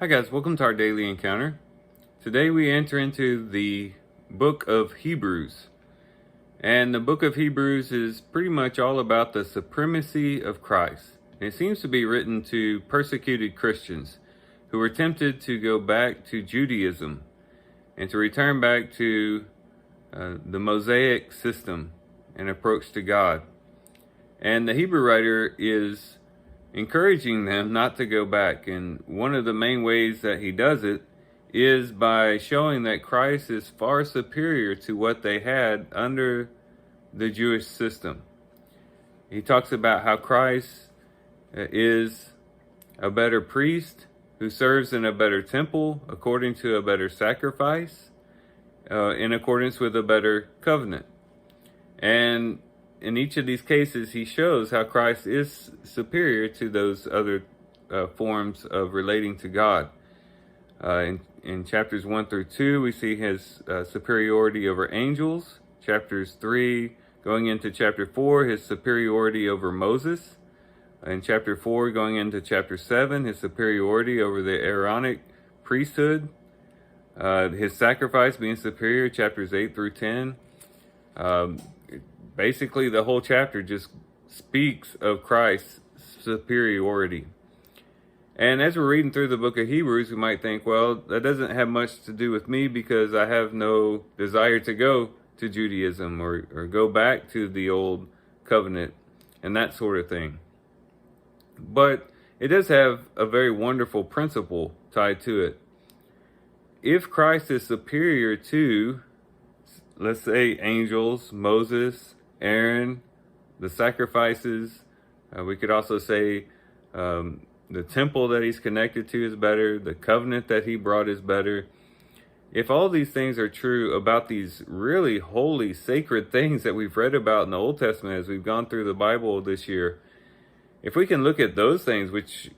Hi guys, welcome to our daily encounter. Today we enter into the book of Hebrews. And the book of Hebrews is pretty much all about the supremacy of Christ. And it seems to be written to persecuted Christians who were tempted to go back to Judaism and to return back to the Mosaic system and approach to God. And the Hebrew writer is encouraging them not to go back. And one of the main ways that he does it is by showing that Christ is far superior to what they had under the Jewish system. He talks about how Christ is a better priest who serves in a better temple according to a better sacrifice, in accordance with a better covenant. And in each of these cases, he shows how Christ is superior to those other forms of relating to God. In chapters 1 through 2, we see his superiority over angels. Chapters 3, going into chapter 4, his superiority over Moses. In chapter 4, going into chapter 7, his superiority over the Aaronic priesthood. His sacrifice being superior, chapters 8 through 10. Basically, the whole chapter just speaks of Christ's superiority. And as we're reading through the book of Hebrews, we might think, well, that doesn't have much to do with me because I have no desire to go to Judaism or go back to the old covenant and that sort of thing. But it does have a very wonderful principle tied to it. If Christ is superior to, let's say, angels, Moses, Aaron, the sacrifices, we could also say the temple that he's connected to is better, the covenant that he brought is better. If all these things are true about these really holy, sacred things that we've read about in the Old Testament as we've gone through the Bible this year, if we can look at those things, which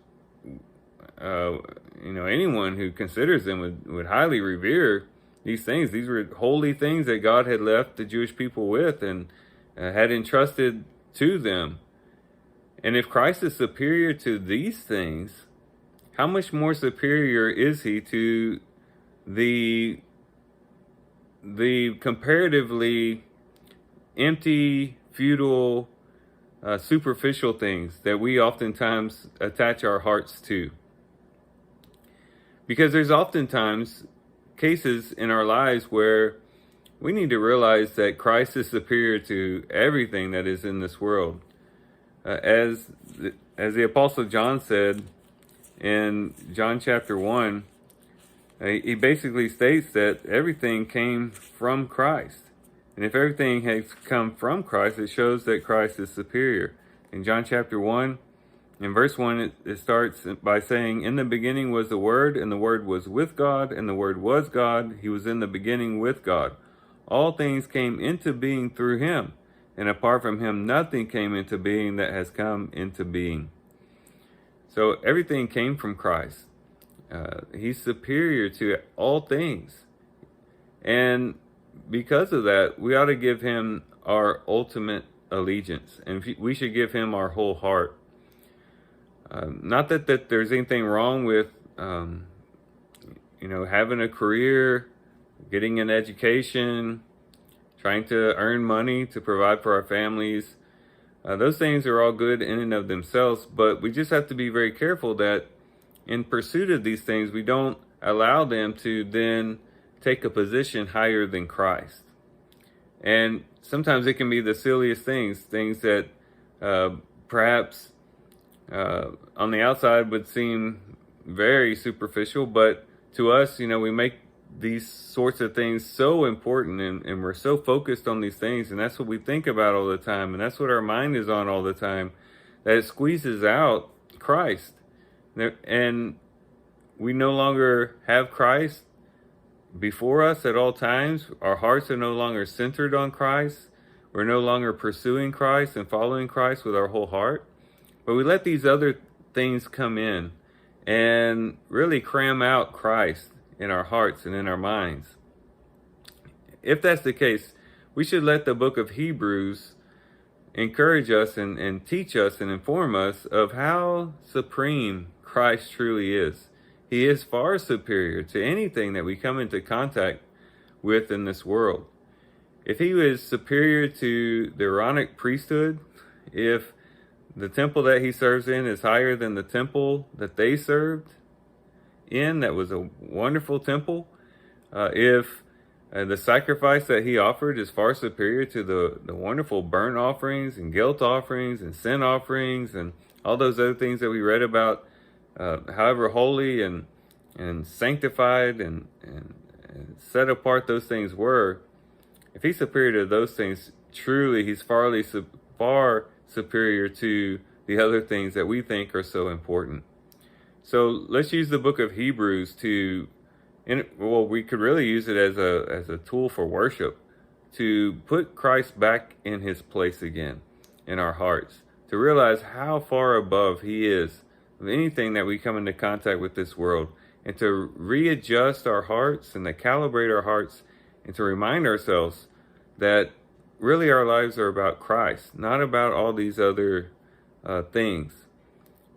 anyone who considers them would highly revere these things. These were holy things that God had left the Jewish people with and had entrusted to them. And if Christ is superior to these things, how much more superior is he to the comparatively empty, futile, superficial things that we oftentimes attach our hearts to? Because there's oftentimes cases in our lives where we need to realize that Christ is superior to everything that is in this world. As the Apostle John said in John chapter 1, he basically states that everything came from Christ. And if everything has come from Christ, it shows that Christ is superior. In John chapter 1, in verse 1, it starts by saying, "In the beginning was the Word, and the Word was with God, and the Word was God. He was in the beginning with God. All things came into being through him, and apart from him, nothing came into being that has come into being." So everything came from Christ. He's superior to all things. And because of that, we ought to give him our ultimate allegiance, and we should give him our whole heart. Not that there's anything wrong with, having a career, getting an education, trying to earn money to provide for our families. Those things are all good in and of themselves, but we just have to be very careful that in pursuit of these things, we don't allow them to then take a position higher than Christ. And sometimes it can be the silliest things that perhaps on the outside would seem very superficial, but to us, we make these sorts of things so important and we're so focused on these things, and that's what we think about all the time, and that's what our mind is on all the time, that it squeezes out Christ. And we no longer have Christ before us at all times. Our hearts are no longer centered on Christ. We're no longer pursuing Christ and following Christ with our whole heart. But we let these other things come in and really cram out Christ in our hearts and in our minds. If that's the case, we should let the book of Hebrews encourage us and teach us and inform us of how supreme Christ truly is. He is far superior to anything that we come into contact with in this world. If he was superior to the Aaronic priesthood, if the temple that he serves in is higher than the temple that they served in, that was a wonderful temple, if the sacrifice that he offered is far superior to the wonderful burnt offerings and guilt offerings and sin offerings and all those other things that we read about, however holy and sanctified and set apart those things were, if he's superior to those things, truly he's far superior to the other things that we think are so important. So let's use the book of Hebrews we could really use it as a tool for worship, to put Christ back in his place again in our hearts, to realize how far above he is of anything that we come into contact with this world, and to readjust our hearts and to calibrate our hearts and to remind ourselves that really our lives are about Christ, not about all these other things.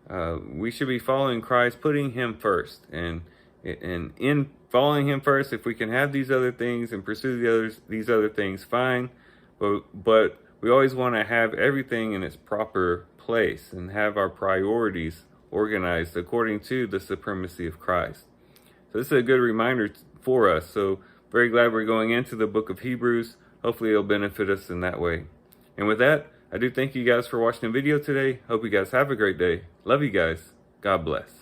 We should be following Christ, putting him first, and in following him first, if we can have these other things and pursue these other things, fine. But we always want to have everything in its proper place and have our priorities organized according to the supremacy of Christ. So this is a good reminder for us. So very glad we're going into the book of Hebrews. Hopefully it'll benefit us in that way. And with that, I do thank you guys for watching the video today. Hope you guys have a great day. Love you guys. God bless.